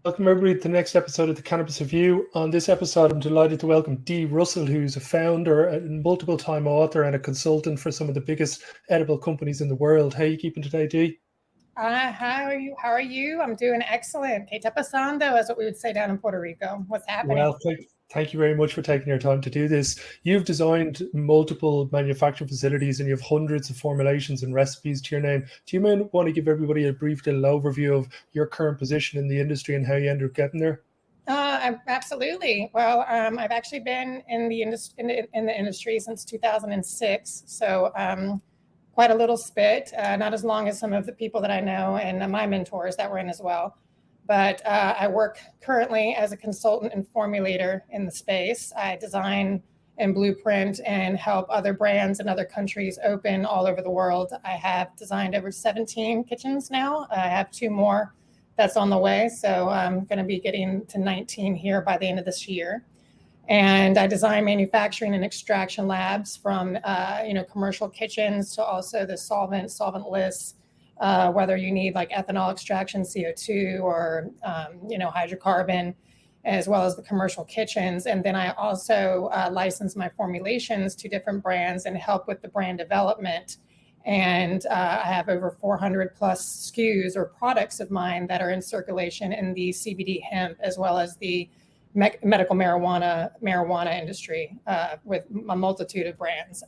Welcome everybody to the next episode of the Cannabis Review. On this episode, I'm delighted to welcome Dee Russell, who's a founder, a multiple-time author, and a consultant for some of the biggest edible companies in the world. How are you keeping today, Dee? How are you? How are you? I'm doing excellent. Que te pasando, is what we would say down in Puerto Rico. What's happening? Well, thank you very much for taking your time to do this. You've designed multiple manufacturing facilities and you have hundreds of formulations and recipes to your name. Do you want to give everybody a brief little overview of your current position in the industry and how you ended up getting there? Absolutely. Well, I've actually been in the industry since 2006, so quite a little spit. Not as long as some of the people that I know and my mentors that were in as well. But I work currently as a consultant and formulator in the space. I design and blueprint and help other brands in other countries open all over the world. I have designed over 17 kitchens now. I have 2 more that's on the way. So I'm going to be getting to 19 here by the end of this year. And I design manufacturing and extraction labs from commercial kitchens to also the solventless, whether you need like ethanol extraction, CO2, or hydrocarbon, as well as the commercial kitchens. And then I also license my formulations to different brands and help with the brand development. And I have over 400 plus SKUs or products of mine that are in circulation in the CBD hemp, as well as the medical marijuana industry with a multitude of brands.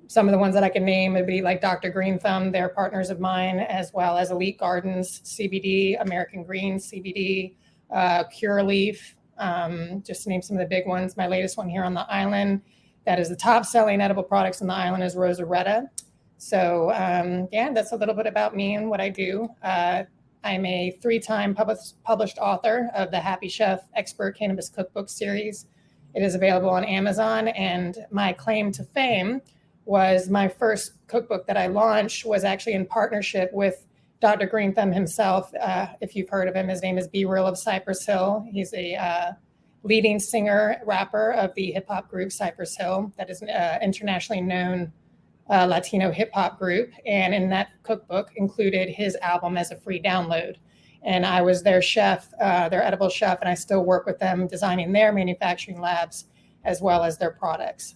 Some of the ones that I can name would be like Dr. Green Thumb, they're partners of mine, as well as Elite Gardens CBD, American Green CBD, Pure Leaf, just to name some of the big ones. My latest one here on the island that is the top selling edible products on the island is Rosaretta. So that's a little bit about me and what I do. I'm a 3-time published author of the Happy Chef Expert Cannabis Cookbook series. It is available on Amazon, and my claim to fame was my first cookbook that I launched was actually in partnership with Dr. Green Thumb himself. If you've heard of him, his name is B Real of Cypress Hill. He's a leading singer, rapper of the hip hop group Cypress Hill that is an internationally known Latino hip hop group. And in that cookbook included his album as a free download. And I was their chef, their edible chef, and I still work with them designing their manufacturing labs as well as their products.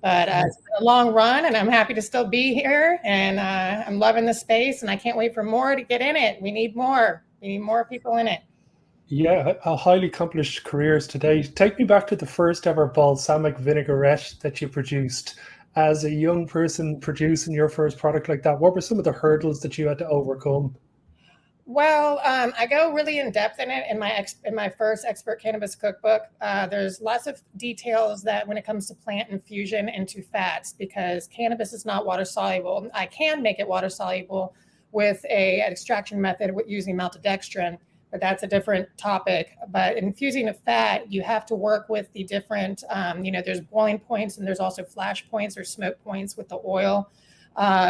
But it's been a long run, and I'm happy to still be here, and I'm loving the space, and I can't wait for more to get in it. We need more. We need more people in it. Yeah, a highly accomplished careers today. Take me back to the first ever balsamic vinaigrette that you produced. As a young person producing your first product like that, what were some of the hurdles that you had to overcome? Well, I go really in depth in it in my first expert cannabis cookbook. There's lots of details that when it comes to plant infusion into fats, because cannabis is not water soluble. I can make it water soluble with an extraction method with using maltodextrin, but that's a different topic. But infusing a fat, you have to work with the different, there's boiling points and there's also flash points or smoke points with the oil.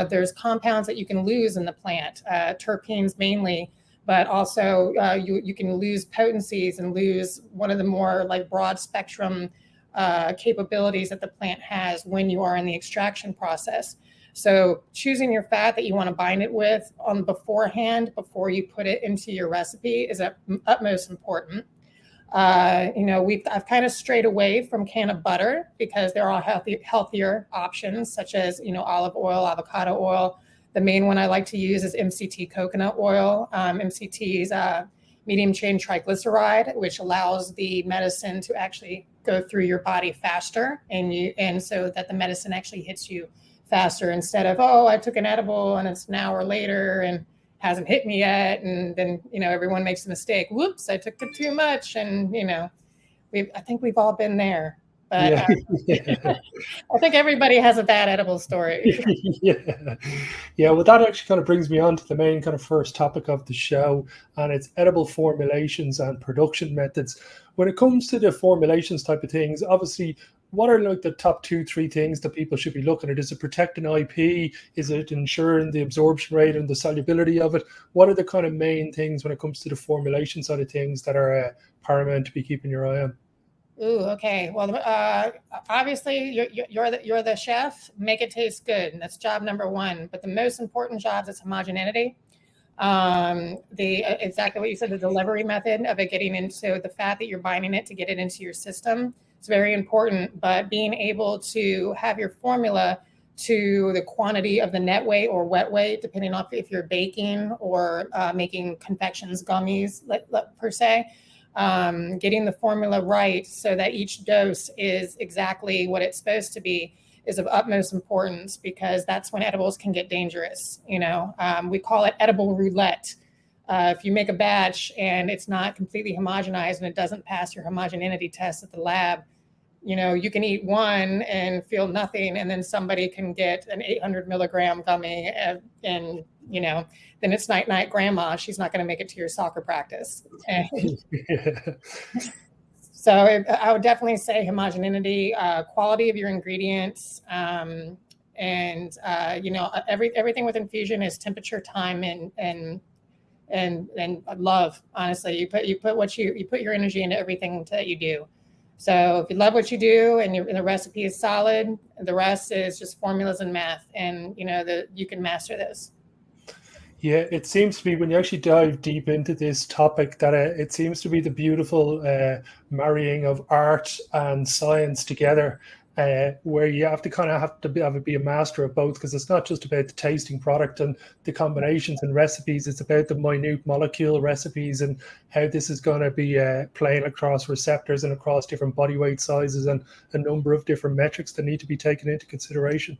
There's compounds that you can lose in the plant, terpenes mainly, but also you can lose potencies and lose one of the more like broad spectrum capabilities that the plant has when you are in the extraction process. So choosing your fat that you want to bind it with on beforehand, before you put it into your recipe, is utmost important. I've kind of strayed away from can of butter because there are healthier options such as, olive oil, avocado oil. The main one I like to use is MCT coconut oil. MCT is medium chain triglyceride, which allows the medicine to actually go through your body faster, and so that the medicine actually hits you faster instead of, I took an edible and it's an hour later and hasn't hit me yet, and then everyone makes a mistake. Whoops, I took it too much, and I think we've all been there. But I think everybody has a bad edible story. Yeah. Well, that actually kind of brings me on to the main kind of first topic of the show, and it's edible formulations and production methods. When it comes to the formulations type of things, obviously, what are like the top 2-3 things that people should be looking at? Is it protecting IP? Is it ensuring the absorption rate and the solubility of it? What are the kind of main things when it comes to the formulation side of things that are paramount to be keeping your eye on? Ooh, okay. Well, obviously, you're the chef. Make it taste good. And that's job number one. But the most important job is homogeneity. Exactly what you said, the delivery method of it getting into the fat that you're binding it to get it into your system. It's very important, but being able to have your formula to the quantity of the net weight or wet weight, depending on if you're baking or making confections, gummies, per se, getting the formula right so that each dose is exactly what it's supposed to be is of utmost importance, because that's when edibles can get dangerous. We call it edible roulette. If you make a batch and it's not completely homogenized and it doesn't pass your homogeneity test at the lab, you can eat one and feel nothing, and then somebody can get an 800 milligram gummy, and then it's night night, grandma. She's not going to make it to your soccer practice. So I would definitely say homogeneity, quality of your ingredients, and everything with infusion is temperature, time, and love. Honestly, you put your energy into everything that you do. So if you love what you do and the recipe is solid, the rest is just formulas and math, and you can master this. Yeah, it seems to be, when you actually dive deep into this topic, that it seems to be the beautiful marrying of art and science together, where you have to be a master of both, because it's not just about the tasting product and the combinations and recipes. It's about the minute molecule recipes and how this is going to be playing across receptors and across different body weight sizes and a number of different metrics that need to be taken into consideration.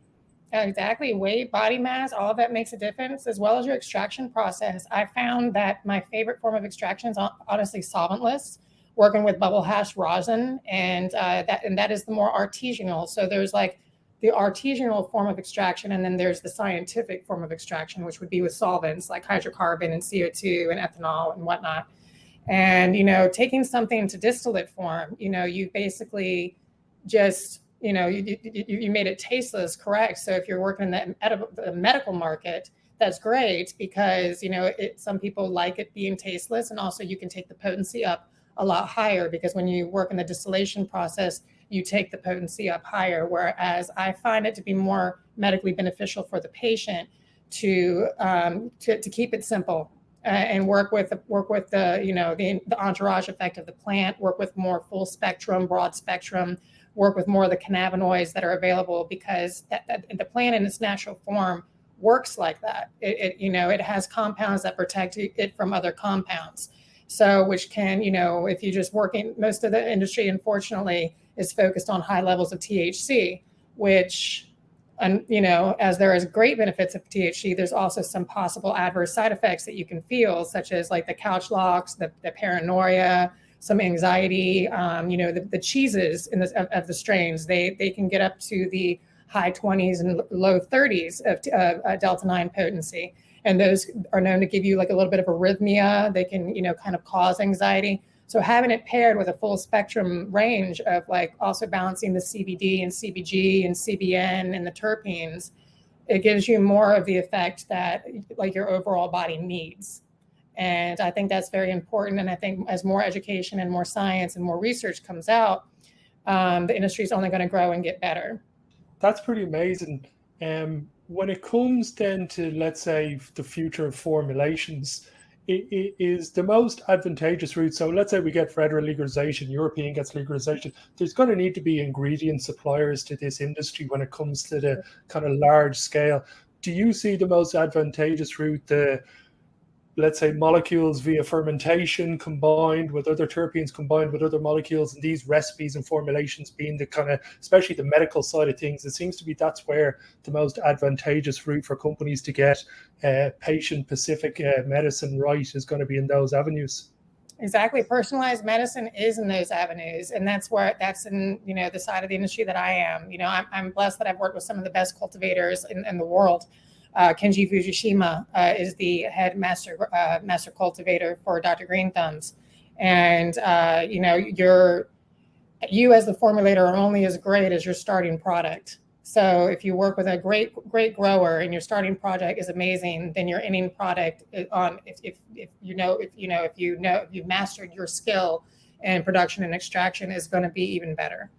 Exactly. Weight, body mass, all of that makes a difference, as well as your extraction process. I found that my favorite form of extraction is honestly solventless, working with bubble hash rosin, and that is the more artisanal. So there's like the artisanal form of extraction, and then there's the scientific form of extraction, which would be with solvents like hydrocarbon and CO2 and ethanol and whatnot. And taking something to distillate form, you basically just you made it tasteless, correct? So if you're working in the medical market, that's great, because some people like it being tasteless, and also you can take the potency up a lot higher, because when you work in the distillation process, you take the potency up higher. Whereas I find it to be more medically beneficial for the patient to keep it simple, and work with the entourage effect of the plant, work with more full spectrum, broad spectrum, work with more of the cannabinoids that are available, because the plant in its natural form works like that. It has compounds that protect it from other compounds. So which can, if you just working, most of the industry, unfortunately, is focused on high levels of THC, which, and as there is great benefits of THC, there's also some possible adverse side effects that you can feel, such as like the couch locks, the paranoia, some anxiety. The cheeses of the strains, they can get up to the high 20s and low 30s of Delta 9 potency. And those are known to give you like a little bit of arrhythmia. They can, kind of cause anxiety. So having it paired with a full spectrum range of like also balancing the CBD and CBG and CBN and the terpenes, it gives you more of the effect that like your overall body needs. And I think that's very important. And I think as more education and more science and more research comes out, the industry is only going to grow and get better. That's pretty amazing. When it comes then to, let's say, the future of formulations, it is the most advantageous route. So let's say we get federal legalization, European gets legalization. There's going to need to be ingredient suppliers to this industry when it comes to the kind of large scale. Do you see the most advantageous route, let's say molecules via fermentation combined with other terpenes, combined with other molecules, and these recipes and formulations being the kind of, especially the medical side of things, it seems to be that's where the most advantageous route for companies to get patient-specific medicine right is going to be in those avenues. Exactly. Personalized medicine is in those avenues. And that's in, the side of the industry that I am. I'm blessed that I've worked with some of the best cultivators in the world. Kenji Fujishima is the head master cultivator for Dr. Green Thumbs. And, you as the formulator are only as great as your starting product. So if you work with a great grower and your starting product is amazing, then your ending product if you've mastered your skill in production and extraction is going to be even better.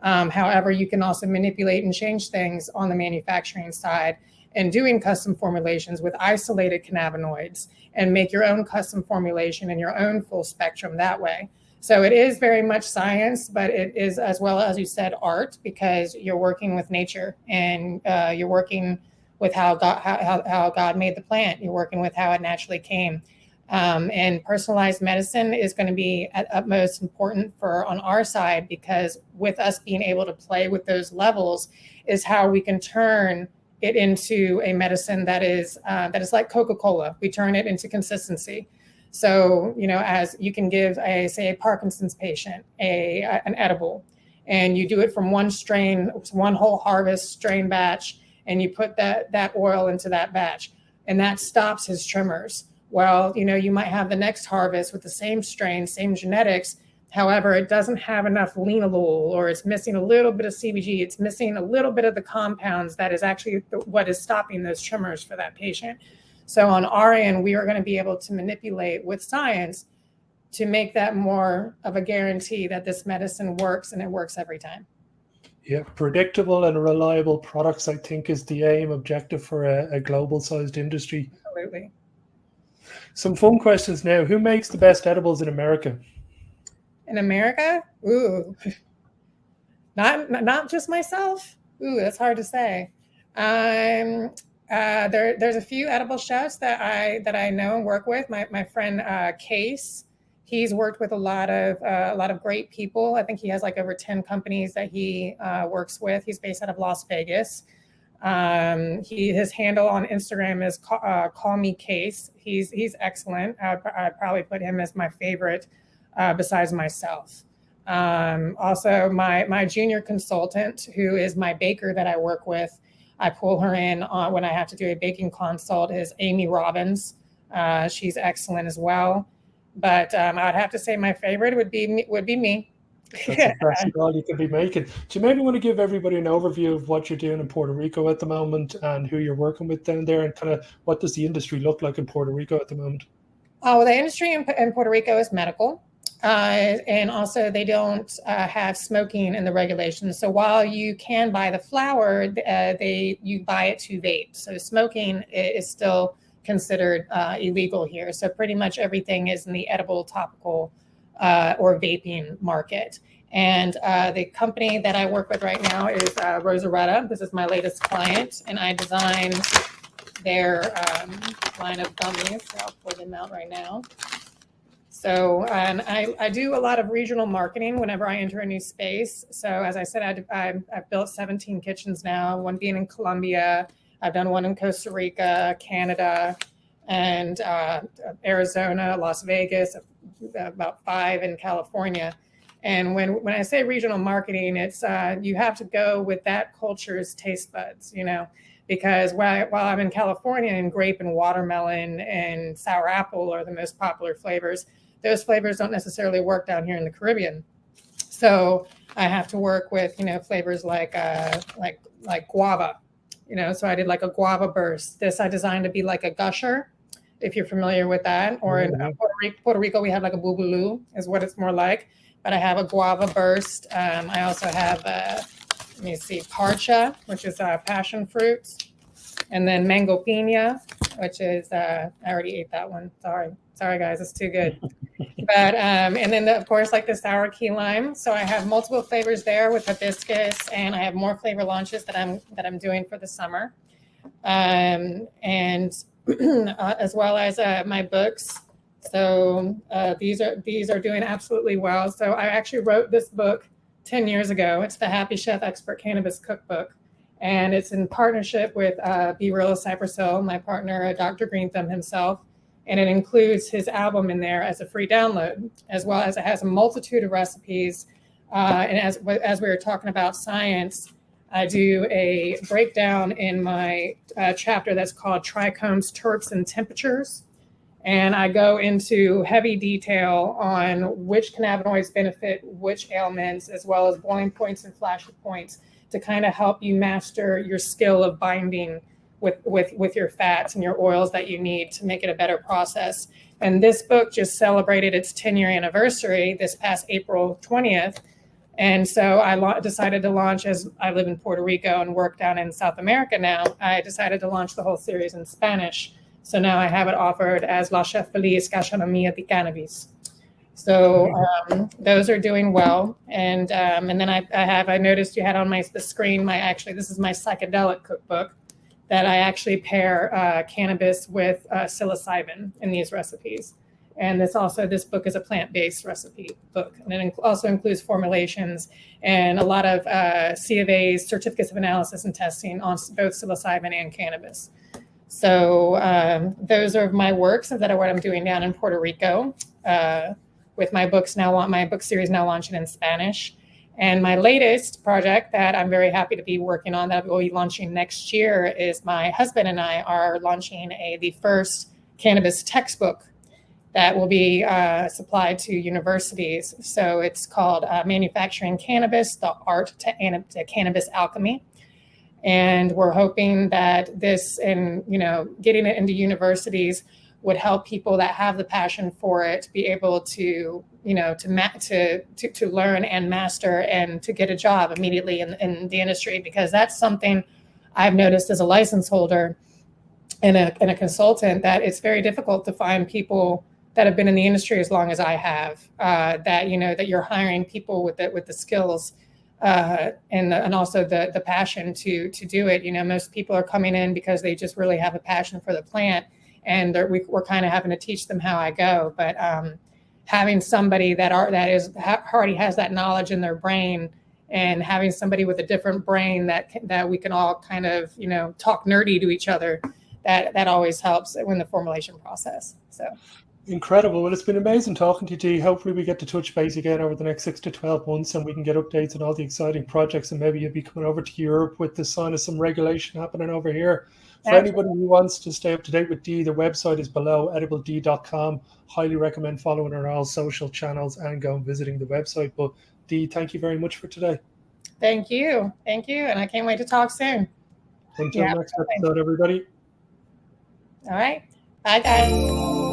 However, you can also manipulate and change things on the manufacturing side. and doing custom formulations with isolated cannabinoids and make your own custom formulation and your own full spectrum that way. So it is very much science, but it is, as well as you said, art, because you're working with nature and you're working with how God made the plant. You're working with how it naturally came. And personalized medicine is going to be at utmost important on our side, because with us being able to play with those levels is how we can turn it into a medicine that is like Coca-Cola. We turn it into consistency. So, as you can give a Parkinson's patient an edible, and you do it from one strain, one whole harvest strain batch, and you put that oil into that batch, and that stops his tremors. Well, you might have the next harvest with the same strain, same genetics. However, it doesn't have enough linalool, or it's missing a little bit of CBG. It's missing a little bit of the compounds that is actually what is stopping those tremors for that patient. So on our end, we are going to be able to manipulate with science to make that more of a guarantee that this medicine works, and it works every time. Yeah, predictable and reliable products, I think, is the objective for a global-sized industry. Absolutely. Some fun questions now. Who makes the best edibles in America? In America? Ooh, not just myself. Ooh, that's hard to say. There's a few edible chefs that I know and work with. My friend Case, he's worked with a lot of great people. I think he has like over 10 companies that he works with. He's based out of Las Vegas. His handle on Instagram is Call Me Case. He's excellent. I'd probably put him as my favorite besides myself. Also, my junior consultant, who is my baker that I work with, I pull her in when I have to do a baking consult, is Amy Robbins. She's excellent as well. But I'd have to say my favorite would be me. That's impressive, all you could be making. Do you maybe want to give everybody an overview of what you're doing in Puerto Rico at the moment, and who you're working with down there, and kind of what does the industry look like in Puerto Rico at the moment? Well, the industry in Puerto Rico is medical. And also they don't have smoking in the regulations. So while you can buy the flower, you buy it to vape. So smoking is still considered illegal here. So pretty much everything is in the edible, topical, or vaping market. And the company that I work with right now is Rosaretta. This is my latest client, and I designed their line of gummies. So I'll pull them out right now. So I do a lot of regional marketing whenever I enter a new space. So as I said, I've built 17 kitchens now, one being in Colombia. I've done one in Costa Rica, Canada, and Arizona, Las Vegas, about 5 in California. And when I say regional marketing, it's you have to go with that culture's taste buds, because while I'm in California, and grape and watermelon and sour apple are the most popular flavors, those flavors don't necessarily work down here in the Caribbean. So I have to work with, flavors like guava, so I did like a guava burst. This I designed to be like a gusher, if you're familiar with that. Or in Puerto Rico, we have like a boobaloo is what it's more like. But I have a guava burst. I also have, parcha, which is passion fruit. And then mango piña, which is, I already ate that one. Sorry guys, it's too good. But, and then of course, like the sour key lime. So I have multiple flavors there with hibiscus, and I have more flavor launches that I'm doing for the summer. And as well as my books. So these are doing absolutely well. So I actually wrote this book 10 years ago. It's the Happy Chef Expert Cannabis Cookbook. And it's in partnership with Be Real Cypress Hill, my partner, Dr. Greentham himself. And it includes his album in there as a free download, as well as it has a multitude of recipes. And as we were talking about science, I do a breakdown in my chapter that's called Trichomes, Terps, and Temperatures. And I go into heavy detail on which cannabinoids benefit which ailments, as well as boiling points and flash points, to kind of help you master your skill of binding with your fats and your oils that you need to make it a better process. And this book just celebrated its 10-year anniversary this past April 20th. And so I decided to launch, as I live in Puerto Rico and work down in South America now, I decided to launch the whole series in Spanish. So now I have it offered as La Chef Feliz Gastronomía de Cannabis. So those are doing well. And then I noticed you had on the screen, this is my psychedelic cookbook that I actually pair cannabis with psilocybin in these recipes. And this book is a plant-based recipe book. And it also includes formulations and a lot of C of A's certificates of analysis and testing on both psilocybin and cannabis. So those are my works that are what I'm doing down in Puerto Rico with my book series now launching in Spanish. And my latest project that I'm very happy to be working on that we'll be launching next year is my husband and I are launching the first cannabis textbook that will be supplied to universities. So it's called Manufacturing Cannabis, The Art to Cannabis Alchemy. And we're hoping that this and, getting it into universities would help people that have the passion for it be able to, to learn and master and to get a job immediately in the industry, because that's something I've noticed as a license holder and a consultant, that it's very difficult to find people that have been in the industry as long as I have, that you're hiring people with the skills and also the passion to do it. Most people are coming in because they just really have a passion for the plant, and we're kind of having to teach them how I go. But having somebody that already has that knowledge in their brain, and having somebody with a different brain that we can all kind of talk nerdy to each other, that always helps in the formulation process. So. Incredible. Well, it's been amazing talking to you, Dee. Hopefully we get to touch base again over the next 6 to 12 months and we can get updates on all the exciting projects, and maybe you'll be coming over to Europe with the sign of some regulation happening over here. For anybody who wants to stay up to date with Dee, the website is below, edibledee.com. Highly recommend following her on all social channels and going visiting the website. But Dee, thank you very much for today. Thank you. And I can't wait to talk soon. Until next episode, everybody. All right. Bye, guys.